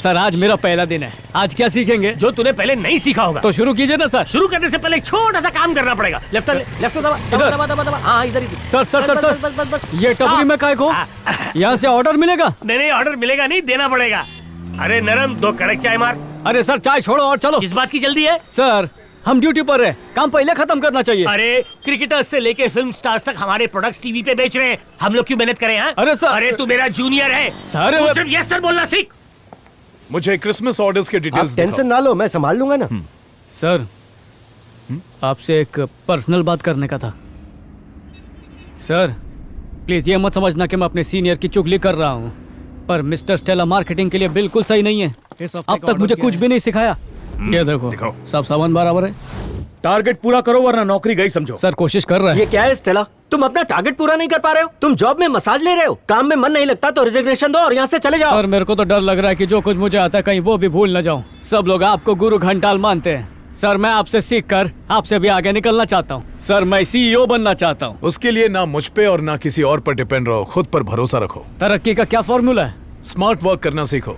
Sir आज मेरा पहला दिन है, आज क्या सीखेंगे? जो तूने पहले नहीं सीखा होगा। तो शुरू कीजिए ना सर। शुरू करने से पहले एक छोटा सा काम करना पड़ेगा। लेफ्ट दबा दबा दबा दबा दबा। हाँ इधर ही। सर सर सर सर बस बस बस। ये टपरी में काय को यहाँ से ऑर्डर मिलेगा? नहीं ऑर्डर मिलेगा नहीं, देना पड़ेगा। अरे नरम, 2 कड़क चाय मार। अरे सर चाय छोड़ो और चलो। किस बात की जल्दी है? सर हम ड्यूटी पर है, काम पहले खत्म करना चाहिए। अरे क्रिकेटर्स से लेके फिल्म स्टार्स तक हमारे प्रोडक्ट्स टीवी पे बेच रहे हैं, हम लोग क्यों मेहनत करें? हाँ अरे सर, अरे तू मेरा जूनियर है सर। तू सिर्फ यस सर बोलना सीख। मुझे क्रिसमस ऑर्डर्स के डिटेल्स टेंशन ना लो, मैं संभाल लूंगा ना। सर आपसे एक पर्सनल बात करने का था। सर प्लीज ये मत समझना कि मैं अपने सीनियर की चुगली कर रहा हूँ, पर मिस्टर स्टेला मार्केटिंग के लिए बिल्कुल सही नहीं है। अब तक मुझे कुछ भी नहीं सिखाया। ये देखो सब सामान बराबर है। टारगेट पूरा करो वरना नौकरी गई समझो। सर कोशिश कर रहे हैं। ये क्या है स्टेला, तुम अपना टारगेट पूरा नहीं कर पा रहे हो? तुम जॉब में मसाज ले रहे हो, काम में मन नहीं लगता तो रिजिग्नेशन दो और यहाँ से चले जाओ। सर मेरे को तो डर लग रहा है कि जो कुछ मुझे आता है कहीं वो भी भूल न जाऊं। सब लोग आपको गुरु घंटाल मानते हैं। सर मैं आपसे सीख कर आपसे भी आगे निकलना चाहता हूँ। सर मैं CEO बनना चाहता हूँ। उसके लिए ना मुझ पे और ना किसी और पर डिपेंड रहो, खुद पर भरोसा रखो। तरक्की का क्या फॉर्मूला है? स्मार्ट वर्क करना सीखो।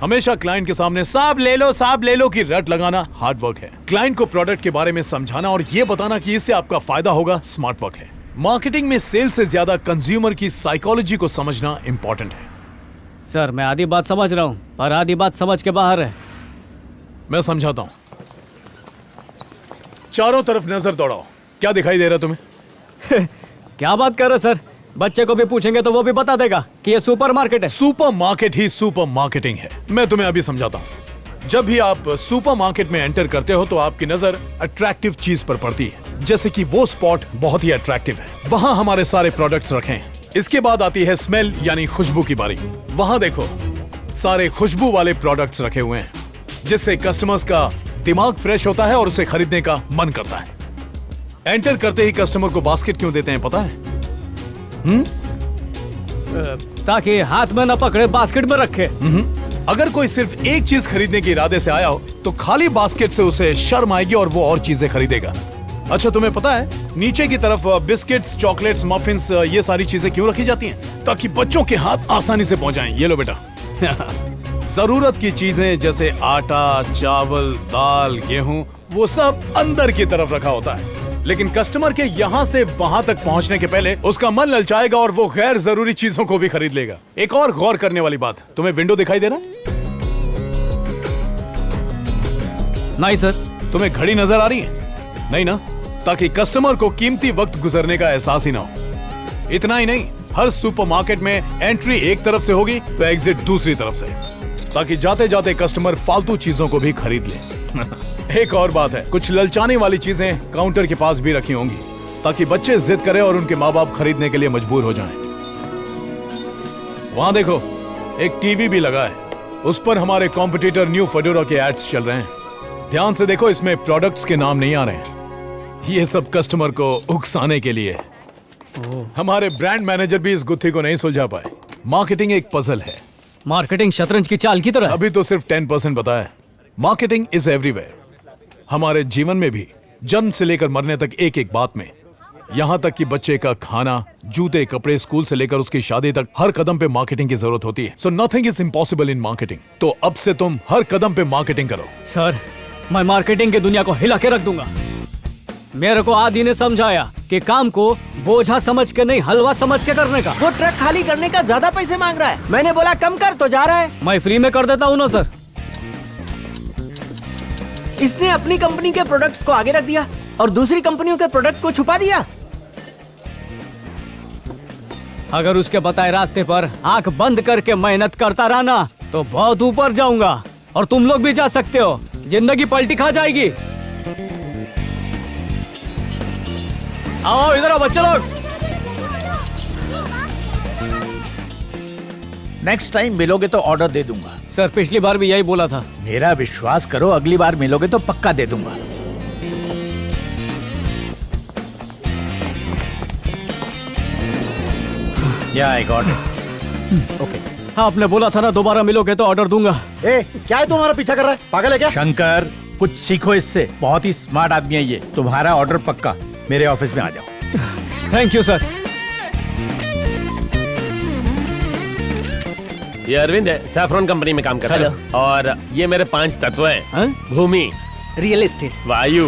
हमेशा क्लाइंट के सामने साहब ले लो की रट लगाना हार्ड वर्क है। क्लाइंट को प्रोडक्ट के बारे में समझाना और ये बताना कि इससे आपका फायदा होगा स्मार्ट वर्क है। मार्केटिंग में सेल्स से ज्यादा कंज्यूमर की साइकोलॉजी को समझना इंपॉर्टेंट है। सर मैं आधी बात समझ रहा हूँ पर आधी बात समझ के बाहर है। मैं समझाता हूँ। चारों तरफ नजर दौड़ाओ, क्या दिखाई दे रहा तुम्हें? क्या बात कर रहे सर? बच्चे को भी पूछेंगे तो वो भी बता देगा कि ये सुपरमार्केट है। सुपरमार्केट ही सुपर मार्केटिंग है। मैं तुम्हें अभी समझाता हूँ। जब भी आप सुपरमार्केट में एंटर करते हो तो आपकी नजर अट्रैक्टिव चीज पर पड़ती है, जैसे कि वो स्पॉट बहुत ही अट्रैक्टिव है, वहां हमारे सारे प्रोडक्ट्स रखे हैं। इसके बाद आती है स्मेल यानी खुशबू की बारी। वहां देखो सारे खुशबू वाले प्रोडक्ट्स रखे हुए हैं, जिससे कस्टमर्स का दिमाग फ्रेश होता है और उसे खरीदने का मन करता है। एंटर करते ही कस्टमर को बास्केट क्यों देते हैं पता है? ताकि हाथ में न पकड़े, बास्केट में रखे। अगर कोई सिर्फ एक चीज खरीदने के इरादे से आया हो तो खाली बास्केट से उसे शर्म आएगी और वो और चीजें खरीदेगा। अच्छा तुम्हें पता है नीचे की तरफ बिस्किट्स, चॉकलेट्स, मफिन्स, ये सारी चीजें क्यों रखी जाती हैं? ताकि बच्चों के हाथ आसानी से पहुंच जाएं। ये लो बेटा। जरूरत की चीजें जैसे आटा, चावल, दाल, गेहूं, वो सब अंदर की तरफ रखा होता है, लेकिन कस्टमर के यहाँ से वहां तक पहुंचने के पहले उसका मन ललचाएगा और वो गैर जरूरी चीजों को भी खरीद लेगा। एक और गौर करने वाली बात, तुम्हें विंडो दिखाई दे रहा? नहीं सर। तुम्हें घड़ी नजर आ रही है? नहीं ना? ताकि कस्टमर को कीमती वक्त गुजरने का एहसास ही ना हो। इतना ही नहीं, हर सुपरमार्केट में एंट्री एक तरफ से होगी तो एग्जिट दूसरी तरफ से, ताकि जाते जाते कस्टमर फालतू चीजों को भी खरीद ले। एक और बात है, कुछ ललचाने वाली चीजें काउंटर के पास भी रखी होंगी ताकि बच्चे जिद करें और उनके माँ बाप खरीदने के लिए मजबूर हो जाएं। वहां देखो एक टीवी भी लगा है, उस पर हमारे कॉम्पिटिटर न्यू फेडोरा के एड्स चल रहे हैं। ध्यान से देखो, इसमें प्रोडक्ट्स के नाम नहीं आ रहे हैं। ये सब कस्टमर को उकसाने के लिए। हमारे ब्रांड मैनेजर भी इस गुत्थी को नहीं सुलझा पाए। मार्केटिंग एक पजल है। मार्केटिंग शतरंज की चाल की तरह। अभी तो सिर्फ 10% बताया। Marketing is everywhere. हमारे जीवन में भी, जन्म से लेकर मरने तक एक एक बात में, यहाँ तक कि बच्चे का खाना, जूते, कपड़े, स्कूल से लेकर उसकी शादी तक, हर कदम पे मार्केटिंग की जरूरत होती है। So nothing is impossible in marketing. तो अब से तुम हर कदम पे मार्केटिंग करो। सर मैं मार्केटिंग की दुनिया को हिला के रख दूंगा। मेरे को आदि ने समझाया कि काम को बोझा समझ के नहीं, हलवा समझ के करने का। वो ट्रक खाली करने का ज्यादा पैसे मांग रहा है। मैंने बोला कम कर तो जा रहा है। मैं फ्री में कर देता हूँ ना सर। इसने अपनी कंपनी के प्रोडक्ट्स को आगे रख दिया और दूसरी कंपनियों के प्रोडक्ट को छुपा दिया। अगर उसके बताए रास्ते पर आंख बंद करके मेहनत करता रहा ना तो बहुत ऊपर जाऊंगा, और तुम लोग भी जा सकते हो। जिंदगी पलटी खा जाएगी। आओ इधर आओ बच्चे लोग। नेक्स्ट टाइम मिलोगे तो ऑर्डर दे दूंगा। सर पिछली बार भी यही बोला था। मेरा विश्वास करो, अगली बार मिलोगे तो पक्का दे दूंगा। या आई गॉट इट। ओके। आपने बोला था ना दोबारा मिलोगे तो ऑर्डर दूंगा। ए, क्या है तुम्हारा पीछा कर रहा है? पागल है क्या? शंकर कुछ सीखो इससे, बहुत ही स्मार्ट आदमी है ये। तुम्हारा ऑर्डर पक्का। मेरे ऑफिस में आ जाओ। Thank you sir. ये अरविंद है, सैफरॉन कंपनी में काम कर रहा है। और ये मेरे 5 तत्व हैं। हाँ? भूमि, रियल एस्टेट, वायु,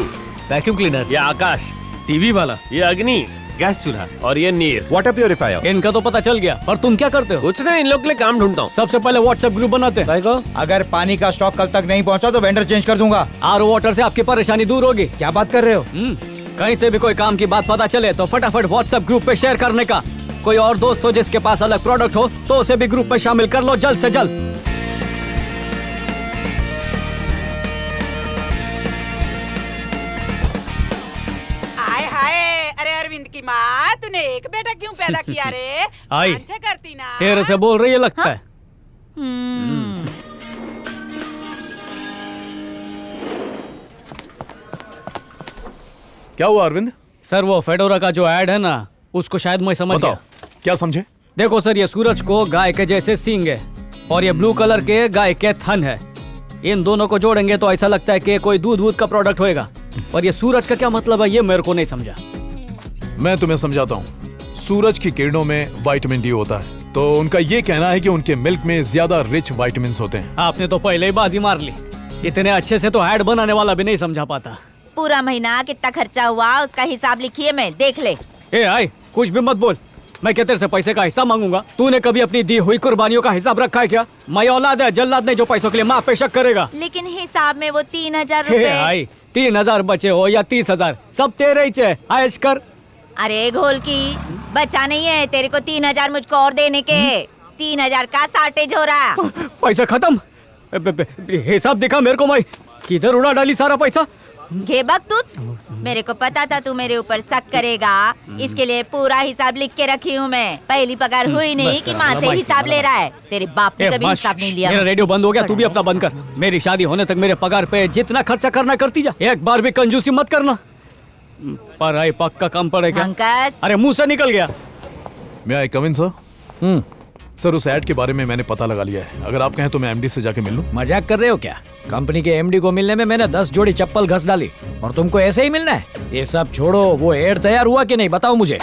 वैक्यूम क्लीनर, ये आकाश, टीवी वाला, ये अग्नि, गैस चूल्हा और ये नीर। Water purifier. इनका तो पता चल गया, पर तुम क्या करते हो? कुछ नहीं, इन लोग के लिए काम ढूंढता हूँ। सबसे पहले व्हाट्सएप ग्रुप बनाते हैं। अगर पानी का स्टॉक कल तक नहीं पहुंचा तो वेंडर चेंज कर दूंगा। आरओ वाटर से आपकी परेशानी दूर होगी। क्या बात कर रहे हो? कहीं से भी कोई काम की बात पता चले तो फटाफट व्हाट्सएप ग्रुप पे शेयर करने का। कोई और दोस्त हो जिसके पास अलग प्रोडक्ट हो तो उसे भी ग्रुप में शामिल कर लो जल्द से जल्द। हाय हाय, अरे अरविंद की माँ, तूने एक बेटा क्यों पैदा किया रे? आई, अच्छा करती ना। तेरे से बोल रही है लगता है। क्या हुआ अरविंद? सर वो फेडोरा का जो ऐड है ना, उसको शायद मैं समझ बताओ, गया। क्या समझे? देखो सर, ये सूरज को गाय के जैसे सींग है और ये ब्लू कलर के गाय के थन है। इन दोनों को जोड़ेंगे तो ऐसा लगता है कि कोई दूध का प्रोडक्ट होएगा। और ये सूरज का क्या मतलब है, ये मेरे को नहीं समझा। मैं तुम्हें समझाता हूँ। सूरज की किरणों में विटामिन डी होता है, तो उनका ये कहना है कि उनके मिल्क में ज्यादा रिच विटामिन होते हैं। आपने तो पहले ही बाजी मार ली। इतने अच्छे से तो ऐड बनाने वाला भी नहीं समझा पाता। पूरा महीना कितना खर्चा हुआ उसका हिसाब लिखिए, मैं देख ले। ए आई, कुछ भी मत बोल। मैं क्या तेरे से पैसे का हिसाब मांगूंगा? तूने कभी अपनी दी हुई कुर्बानियों का हिसाब रखा है क्या? मैं औलाद है जल्लाद नहीं जो पैसों के लिए माँ पे शक करेगा। लेकिन हिसाब में वो 3000 हे रुपए। आई, 3000 बचे हो या 30,000, सब तेरे ही है। आयश कर। अरे घोल की, बचा नहीं है तेरे को 3000 मुझको और देने के। 3000 का शॉर्टेज हो रहा। पैसा खत्म। हिसाब दिखा मेरे को। मैं किधर उड़ा डाली सारा पैसा? घे बकतूस, मेरे को पता था तू मेरे ऊपर शक करेगा, इसके लिए पूरा हिसाब लिख के रखी हूँ मैं। पहली पगार हुई नहीं कि माँ से हिसाब ले रहा है। तेरे बाप ने कभी हिसाब नहीं लिया। मेरा रेडियो बंद हो गया, तू भी अपना बंद कर। मेरी शादी होने तक मेरे पगार पे जितना खर्चा करना करती जा, एक बार भी कंजूसी मत करना। पर आई पक्का कम पड़ेगा। अंकस, अरे मुंह से निकल गया। मैं I come in sir? Sir उस ऐड के बारे में मैंने पता लगा लिया है। अगर आप कहें तो मैं एमडी से जाके मिल लूं? मजाक कर रहे हो क्या? कंपनी के एमडी को मिलने में मैंने 10 जोड़ी चप्पल घस डाली और तुमको ऐसे ही मिलना है? ये सब छोड़ो, वो एड तैयार हुआ कि नहीं बताओ मुझे।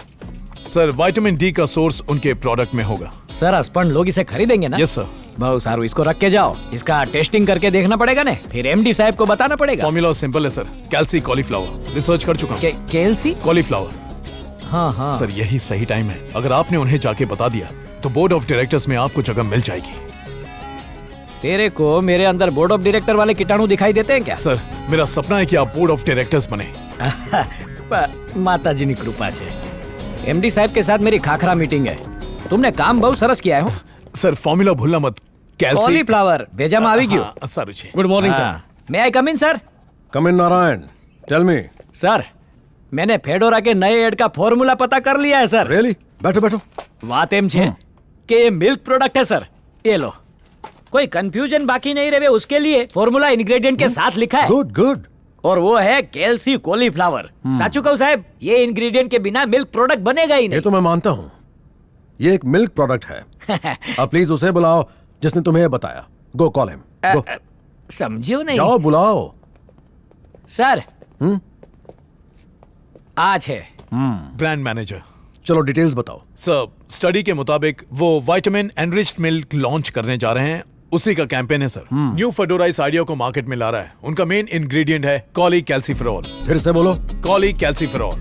सर विटामिन डी का सोर्स उनके प्रोडक्ट में होगा। सर अस्पन लोग इसे खरीदेंगे ना? Yes sir. बहुत सारू, इसको रख के जाओ। इसका टेस्टिंग करके देखना पड़ेगा ना, फिर एमडी साहब को बताना पड़ेगा। फॉर्मूला सिंपल है सर, कैल्सी कॉलीफ्लावर। रिसर्च कर चुका हूं। केएलसी? कॉलीफ्लावर। हाँ हाँ सर यही सही टाइम है। अगर आपने उन्हें जाके बता दिया तो बोर्ड ऑफ डायरेक्टर्स में आपको जगह मिल जाएगी। तेरे को मेरे अंदर बोर्ड ऑफ डायरेक्टर वाले कीटाणु दिखाई देते हैं क्या? सर मेरा सपना है कि आप बोर्ड ऑफ डायरेक्टर्स बने। माता जी की कृपा से। एमडी साहब के साथ मेरी खाखरा मीटिंग है। तुमने काम बहुत सरस किया है। सर फॉर्मूला भूलना मत। कैल्सी कॉलीफ्लावर भेजा में આવી ગયો। Sir Ruchi. Good morning sir. मैं I come in sir? Come in Narayan, tell me. Sir मैंने फेडोरा के नए एड का फॉर्मूला पता कर लिया है सर। रियली? बैठो बैठो। बात एम छे कि ये मिल्क प्रोडक्ट है सर। ये लो, कोई कंफ्यूजन बाकी नहीं रहे उसके लिए फॉर्मूला इंग्रेडिएंट के साथ लिखा है। Good good. और वो है कैल्सी कॉलीफ्लावर। साचू कहूं साहब, ये इंग्रेडिएंट के बिना मिल्क प्रोडक्ट बनेगा ही ये नहीं। तो मैं मानता हूँ, ये एक मिल्क प्रोडक्ट है। अब प्लीज उसे बुलाओ जिसने तुम्हें ये बताया। गो कॉल हिम। गो। समझियो नहीं? जाओ बुलाओ। सर आज है ब्रांड मैनेजर। चलो डिटेल्स बताओ। सर स्टडी के मुताबिक वो विटामिन एनरिच्ड मिल्क लॉन्च करने जा रहे हैं, उसी का कैंपेन है सर। न्यू फेडोरा इस आइडिया को मार्केट में ला रहा है। उनका मेन इंग्रेडिएंट है कॉली कैल्सीफेरॉल। फिर से बोलो। कॉली कैल्सीफेरॉल।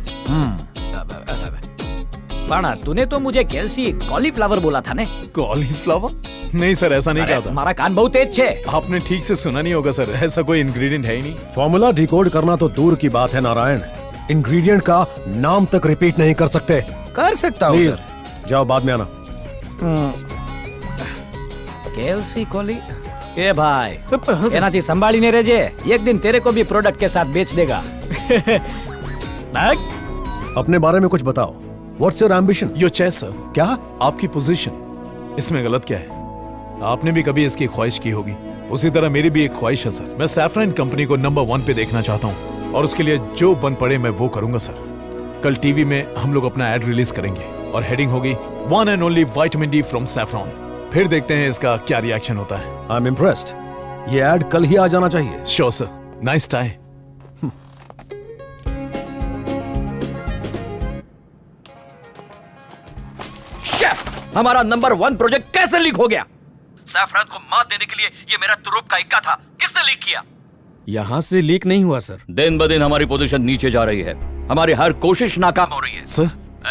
बाणा, तूने तो मुझे कैल्सी कॉलीफ्लावर बोला था ने? कॉलीफ्लावर? नहीं सर, ऐसा नहीं कहा था। हमारा कान बहुत तेज छे। आपने ठीक से सुना नहीं होगा सर, ऐसा कोई इंग्रेडिएंट है ही नहीं। फॉर्मूला डिकोड करना तो दूर की बात है नारायण, इंग्रेडिएंट का नाम तक रिपीट नहीं कर सकते। कर सकता हूँ प्लीज सर। जाओ, बाद में आना। कैल्सी कॉली। ए भाई, एनाથી संभाळीने રહેજે। एक दिन तेरे को भी प्रोडक्ट के साथ बेच देगा। अपने बारे में कुछ बताओ। What's your ambition? Your chess sir. क्या? आपकी पोजीशन, इसमें गलत क्या है? आपने भी कभी इसकी ख्वाहिश की होगी, उसी तरह मेरी भी एक ख्वाहिश है सर। मैं सैफरन कंपनी को नंबर 1 पे देखना चाहता हूँ और उसके लिए जो बन पड़े मैं वो करूंगा सर। कल टीवी में हम लोग अपना एड रिलीज करेंगे और हेडिंग होगी one and only vitamin D from saffron. फिर देखते हैं इसका क्या रिएक्शन होता है। I am impressed. ये एड कल ही आ जाना चाहिए। Sure sir. Nice tie. हमारा नंबर 1 प्रोजेक्ट कैसे लीक हो गया? सैफरान को मात देने के लिए ये मेरा तुरुप का इक्का था। किसने लीक किया? यहाँ से लीक नहीं हुआ सर। दिन ब दिन हमारी पोजीशन नीचे जा रही है, हमारी हर कोशिश नाकाम हो रही है। सर,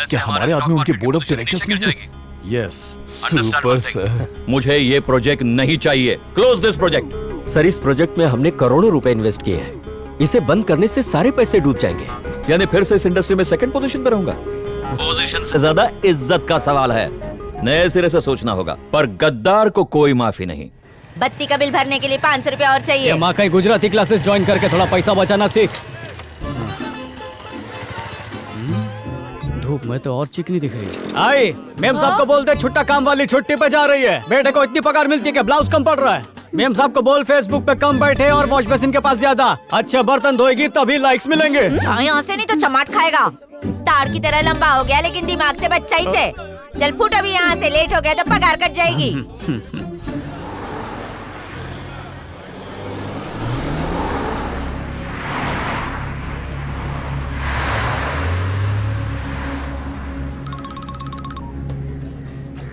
क्या हमारे आदमी उनके बोर्ड ऑफ डायरेक्टर्स में हैं? यस। Super sir. मुझे ये प्रोजेक्ट नहीं चाहिए। Close this project. सर, इस प्रोजेक्ट में हमने करोड़ों रुपए इन्वेस्ट किए हैं। इसे बंद करने से सारे पैसे डूब जाएंगे। यानी फिर से इस इंडस्ट्री में सेकंड पोजीशन पर रहूंगा। पोजीशन से ज्यादा इज्जत का सवाल है। नए सिरे से सोचना होगा, पर गद्दार को कोई माफी नहीं। बत्ती का बिल भरने के लिए 500 रुपया और चाहिए। माँ कहीं गुजराती क्लासेस ज्वाइन करके थोड़ा पैसा बचाना सीख। धूप में तो और चिकनी दिख रही है। आई मैम साहब को बोलते छुट्टा काम वाली छुट्टी पे जा रही है। बेटे को इतनी पगार मिलती है कि ब्लाउज कम पड़ रहा है। मैम साहब को बोल फेसबुक पे कम बैठे और वॉश बेसिन के पास ज्यादा। अच्छे बर्तन धोएगी तभी लाइक्स मिलेंगे। यहाँ से नहीं तो चमाट खाएगा। ताड़ की तरह लंबा हो गया लेकिन दिमाग से बच्चा ही छे। चल फूट, अभी यहाँ से लेट हो गया तो पगार कट जाएगी।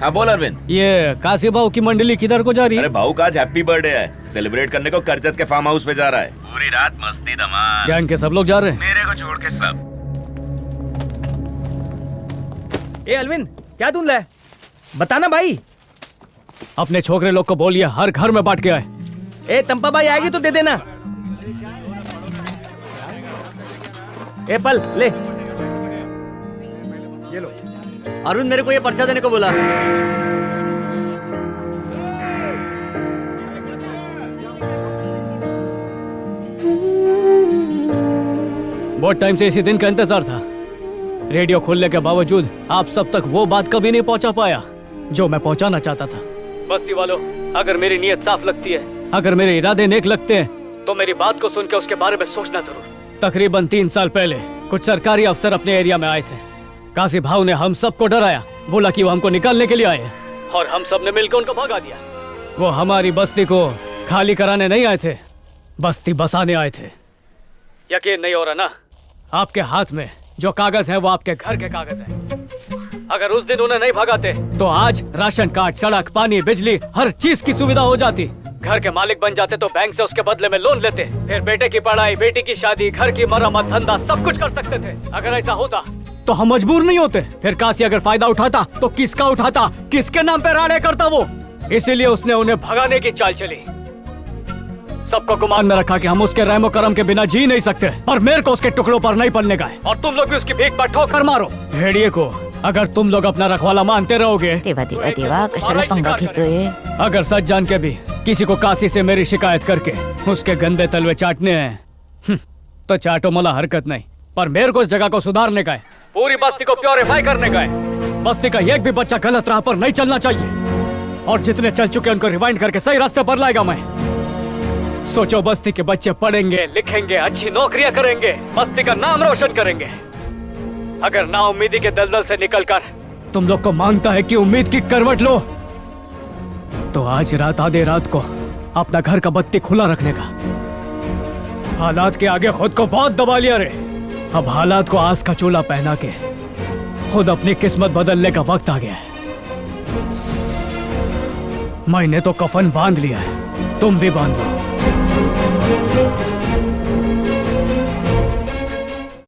हाँ बोल अरविंद। ये काशी भाऊ की मंडली किधर को जा रही है? अरे भाऊ का आज हैप्पी बर्थडे है, सेलिब्रेट करने को करजत के फार्म हाउस पे जा रहा है। पूरी रात मस्ती धमाल। गैंग के सब लोग जा रहे हैं? मेरे को छोड़ के सब। ए अरविंद, क्या धुंधला है? बताना भाई। अपने छोकरे लोग को बोलिए हर घर में बांट के आए। ए तंपा भाई आएगी तो दे देना। ए पल ले। ये लो। अरुण मेरे को ये पर्चा देने को बोला। बहुत टाइम से इसी दिन का इंतजार था। रेडियो खोलने के बावजूद आप सब तक वो बात कभी नहीं पहुंचा पाया जो मैं पहुंचाना चाहता था। बस्ती वालों, अगर मेरी नीयत साफ लगती है, अगर मेरे इरादे नेक लगते हैं, तो मेरी बात को सुन के उसके बारे में सोचना जरूर। तकरीबन 3 साल पहले कुछ सरकारी अफसर अपने एरिया में आए थे। काशी भाव ने हम सबको डराया, बोला कि वो हमको निकालने के लिए आए हैं और हम सब ने मिलकर उनको भगा दिया। वो हमारी बस्ती को खाली कराने नहीं आए थे, बस्ती बसाने आए थे। यकीन नहीं हो रहा ना? आपके हाथ में जो कागज है वो आपके घर के कागज हैं। अगर उस दिन उन्हें नहीं भगाते तो आज राशन कार्ड, सड़क, पानी, बिजली, हर चीज की सुविधा हो जाती। घर के मालिक बन जाते तो बैंक से उसके बदले में लोन लेते, फिर बेटे की पढ़ाई, बेटी की शादी, घर की मरम्मत, धंधा सब कुछ कर सकते थे। अगर ऐसा होता तो हम मजबूर नहीं होते। फिर काशी अगर फायदा उठाता तो किसका उठाता, किसके नाम पे राड़े करता वो? इसीलिए उसने उन्हें भगाने की चाल चली। सबको गुमान में रखा कि हम उसके रहमो करम के बिना जी नहीं सकते, पर मेरे को उसके टुकड़ों पर नहीं पलने का है। और तुम लोग भी उसकी भीख पर ठोकर मारो। भेड़िए को अगर तुम लोग अपना रखवाला मानते रहोगे, देवा कशाला पंगा घेतोय? अगर सच जान के भी किसी को काशी से मेरी शिकायत करके उसके गंदे तलवे चाटने हैं तो चाटो, मला हरकत नहीं। पर मेरे को इस जगह को सुधारने का है, पूरी बस्ती को प्योरीफाई करने का है। बस्ती का एक भी बच्चा गलत राह पर नहीं चलना चाहिए और जितने चल चुके उनको रिवाइंड करके सही रास्ते पर लाएगा मैं। सोचो, बस्ती के बच्चे पढ़ेंगे, लिखेंगे, अच्छी नौकरियां करेंगे, बस्ती का नाम रोशन करेंगे। अगर ना उम्मीदी के दलदल से निकलकर तुम लोग को मांगता है कि उम्मीद की करवट लो, तो आज रात आधे रात को अपना घर का बत्ती खुला रखने का। हालात के आगे खुद को बहुत दबा लिया रे। अब हालात को आस का चूल्हा पहना के खुद अपनी किस्मत बदलने का वक्त आ गया है। मैंने तो कफन बांध लिया है, तुम भी बांध लो।